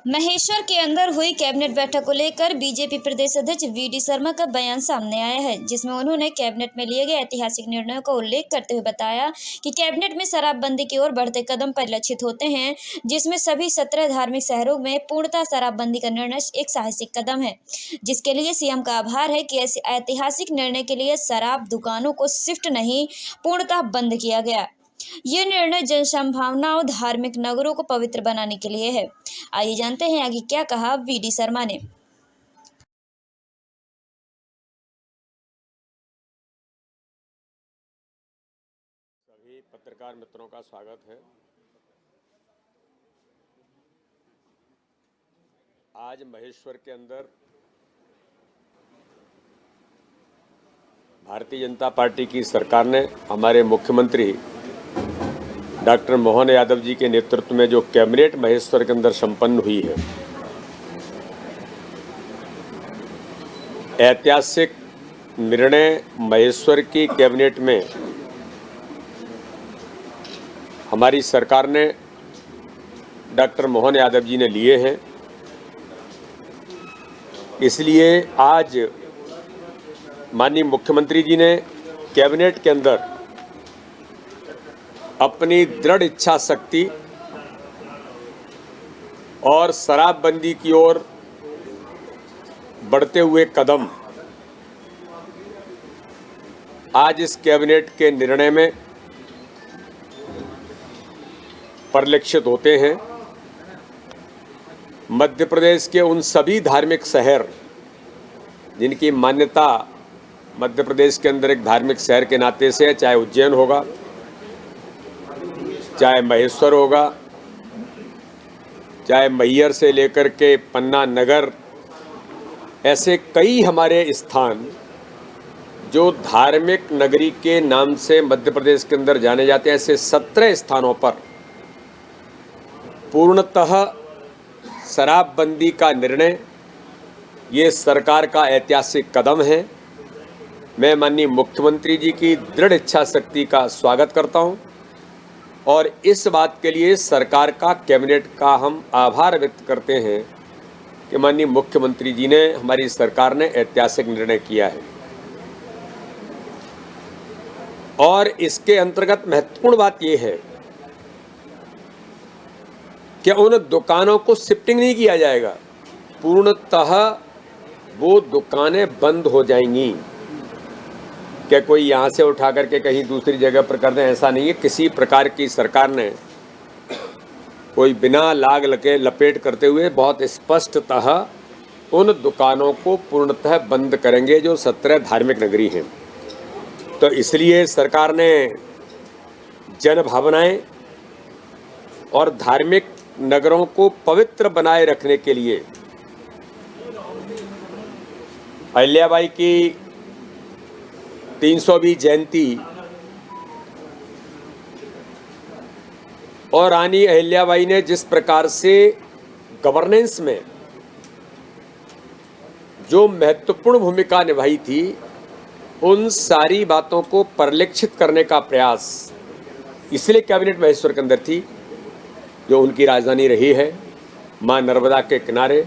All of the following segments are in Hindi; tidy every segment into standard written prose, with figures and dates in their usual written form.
महेश्वर के अंदर हुई कैबिनेट बैठक को लेकर बीजेपी प्रदेश अध्यक्ष वीडी शर्मा का बयान सामने आया है, जिसमें उन्होंने कैबिनेट में लिए गए ऐतिहासिक निर्णयों का उल्लेख करते हुए बताया कि कैबिनेट में शराबबंदी की ओर बढ़ते कदम परिलक्षित होते हैं, जिसमें सभी 17 धार्मिक शहरों में पूर्णतः शराबबंदी का निर्णय एक साहसिक कदम है, जिसके लिए सीएम का आभार है कि ऐसे ऐतिहासिक निर्णय के लिए शराब दुकानों को शिफ्ट नहीं पूर्णतः बंद किया गया। ये निर्णय जनसंभावनाओं धार्मिक नगरों को पवित्र बनाने के लिए है। आइए जानते हैं आगे क्या कहा वीडी शर्मा ने। सभी पत्रकार मित्रों का स्वागत है। आज महेश्वर के अंदर भारतीय जनता पार्टी की सरकार ने हमारे मुख्यमंत्री डॉक्टर मोहन यादव जी के नेतृत्व में जो कैबिनेट महेश्वर के अंदर संपन्न हुई है, ऐतिहासिक निर्णय महेश्वर की कैबिनेट में हमारी सरकार ने डॉक्टर मोहन यादव जी ने लिए हैं। इसलिए आज माननीय मुख्यमंत्री जी ने कैबिनेट के अंदर अपनी दृढ़ इच्छा शक्ति और शराबबंदी की ओर बढ़ते हुए कदम आज इस कैबिनेट के निर्णय में परिलक्षित होते हैं। मध्य प्रदेश के उन सभी धार्मिक शहर जिनकी मान्यता मध्य प्रदेश के अंदर एक धार्मिक शहर के नाते से है, चाहे उज्जैन होगा, चाहे महेश्वर होगा, चाहे मैहर से लेकर के पन्ना नगर, ऐसे कई हमारे स्थान जो धार्मिक नगरी के नाम से मध्य प्रदेश के अंदर जाने जाते हैं, ऐसे 17 स्थानों पर पूर्णतः शराबबंदी का निर्णय ये सरकार का ऐतिहासिक कदम है। मैं माननीय मुख्यमंत्री जी की दृढ़ इच्छा शक्ति का स्वागत करता हूं और इस बात के लिए सरकार का कैबिनेट का हम आभार व्यक्त करते हैं कि माननीय मुख्यमंत्री जी ने, हमारी सरकार ने ऐतिहासिक निर्णय किया है। और इसके अंतर्गत महत्वपूर्ण बात यह है कि उन दुकानों को शिफ्टिंग नहीं किया जाएगा, पूर्णतः वो दुकानें बंद हो जाएंगी। क्या कोई यहाँ से उठा करके कहीं दूसरी जगह पर कर दें, ऐसा नहीं है। किसी प्रकार की सरकार ने कोई बिना लाग लपेट करते हुए बहुत स्पष्टतः उन दुकानों को पूर्णतः बंद करेंगे जो 17 धार्मिक नगरी हैं। तो इसलिए सरकार ने जन भावनाएं और धार्मिक नगरों को पवित्र बनाए रखने के लिए अहिल्याबाई की 300वीं जयंती और रानी अहिल्याबाई ने जिस प्रकार से गवर्नेंस में जो महत्वपूर्ण भूमिका निभाई थी, उन सारी बातों को परिलक्षित करने का प्रयास इसलिए कैबिनेट महेश्वर के अंदर थी, जो उनकी राजधानी रही है मां नर्मदा के किनारे।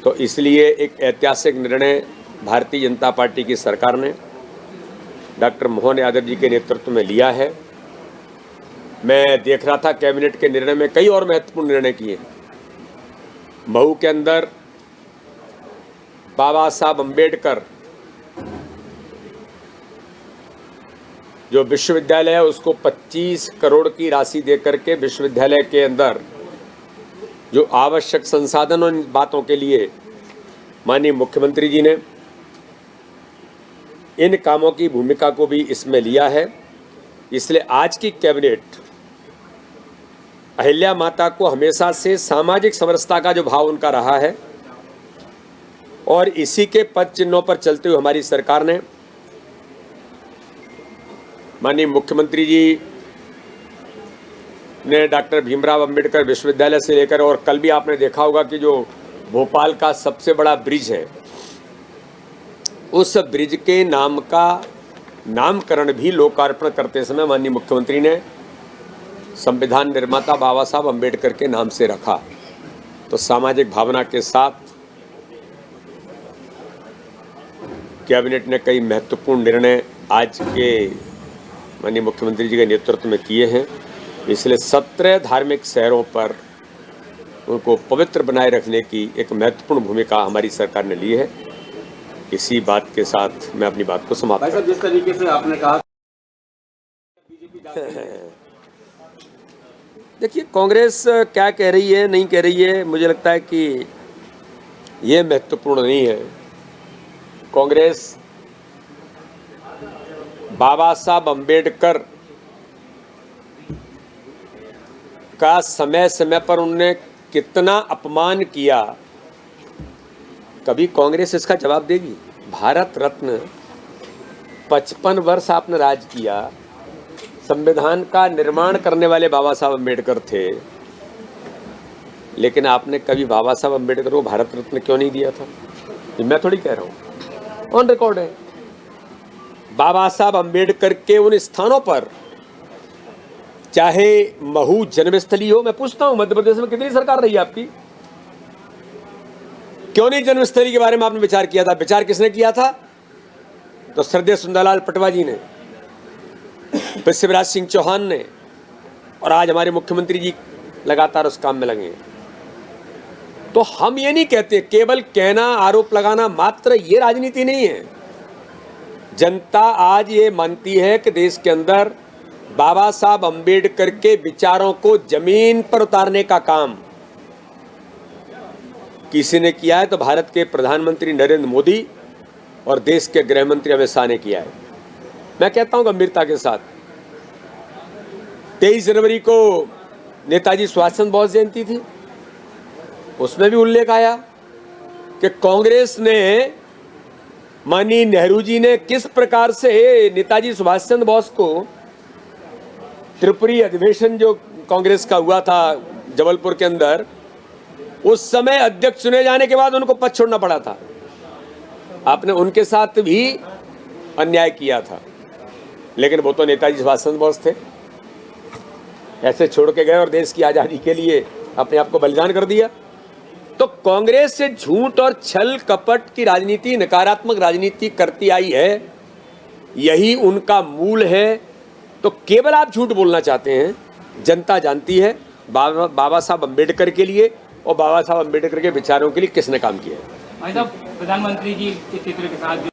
तो इसलिए एक ऐतिहासिक निर्णय भारतीय जनता पार्टी की सरकार ने डॉक्टर मोहन यादव जी के नेतृत्व में लिया है। मैं देख रहा था कैबिनेट के निर्णय में कई और महत्वपूर्ण निर्णय किए। मऊ के अंदर बाबा साहब अम्बेडकर जो विश्वविद्यालय है उसको 25 करोड़ की राशि देकर के विश्वविद्यालय के अंदर जो आवश्यक संसाधन और बातों के लिए माननीय मुख्यमंत्री जी ने इन कामों की भूमिका को भी इसमें लिया है। इसलिए आज की कैबिनेट अहिल्या माता को हमेशा से सामाजिक समरसता का जो भाव उनका रहा है और इसी के पद चिन्हों पर चलते हुए हमारी सरकार ने माननीय मुख्यमंत्री जी ने डॉक्टर भीमराव अंबेडकर विश्वविद्यालय से लेकर, और कल भी आपने देखा होगा कि जो भोपाल का सबसे बड़ा ब्रिज है, उस ब्रिज के नाम का नामकरण भी लोकार्पण करते समय माननीय मुख्यमंत्री ने संविधान निर्माता बाबा साहब अम्बेडकर के नाम से रखा। तो सामाजिक भावना के साथ कैबिनेट ने कई महत्वपूर्ण निर्णय आज के माननीय मुख्यमंत्री जी के नेतृत्व में किए हैं। इसलिए 17 धार्मिक शहरों पर उनको पवित्र बनाए रखने की एक महत्वपूर्ण भूमिका हमारी सरकार ने ली है। इसी बात के साथ मैं अपनी बात को समाप्त भाई साहब, जिस तरीके से आपने कहा देखिए, कांग्रेस क्या कह रही है नहीं कह रही है, मुझे लगता है कि ये महत्वपूर्ण नहीं है। कांग्रेस बाबा साहब अम्बेडकर का समय समय पर उन्होंने कितना अपमान किया, कभी कांग्रेस इसका जवाब देगी? भारत रत्न 55 वर्ष आपने राज किया, संविधान का निर्माण करने वाले बाबा साहब अम्बेडकर थे, लेकिन आपने कभी बाबा साहब अम्बेडकर को भारत रत्न क्यों नहीं दिया था? ये मैं थोड़ी कह रहा हूँ, ऑन रिकॉर्ड है। बाबा साहब अम्बेडकर के उन स्थानों पर, चाहे महू जन्मस्थली हो, मैं पूछता हूं मध्य प्रदेश में कितनी सरकार रही है आपकी, क्यों नहीं जन्मस्थली के बारे में आपने विचार किया था? विचार किसने किया था? तो श्रद्धेय सुंदरलाल पटवा जी ने, फिर शिवराज सिंह चौहान ने, और आज हमारे मुख्यमंत्री जी लगातार उस काम में लगे हैं। तो हम ये नहीं कहते, केवल कहना आरोप लगाना मात्र ये राजनीति नहीं है। जनता आज ये मानती है कि देश के अंदर बाबा साहब अम्बेडकर के विचारों को जमीन पर उतारने का काम किसी ने किया है तो भारत के प्रधानमंत्री नरेंद्र मोदी और देश के गृह मंत्री अमित शाह ने किया है। मैं कहता हूं गंभीरता के साथ, 23 जनवरी को नेताजी सुभाष चंद्र बोस जयंती थी, उसमें भी उल्लेख आया कि कांग्रेस ने, माननीय नेहरू जी ने किस प्रकार से नेताजी सुभाष चंद्र बोस को त्रिपुरी अधिवेशन जो कांग्रेस का हुआ था जबलपुर के अंदर, उस समय अध्यक्ष चुने जाने के बाद उनको पद छोड़ना पड़ा था। आपने उनके साथ भी अन्याय किया था, लेकिन वो तो नेताजी सुभाष चंद्र बोस थे, ऐसे छोड़ के गए और देश की आज़ादी के लिए अपने आप को बलिदान कर दिया। तो कांग्रेस से झूठ और छल कपट की राजनीति, नकारात्मक राजनीति करती आई है, यही उनका मूल है। तो केवल आप झूठ बोलना चाहते हैं, जनता जानती है बाबा साहब अम्बेडकर के लिए और बाबा साहब अम्बेडकर के विचारों के लिए किसने काम किया है। भाई साहब, प्रधानमंत्री जी के चित्र के साथ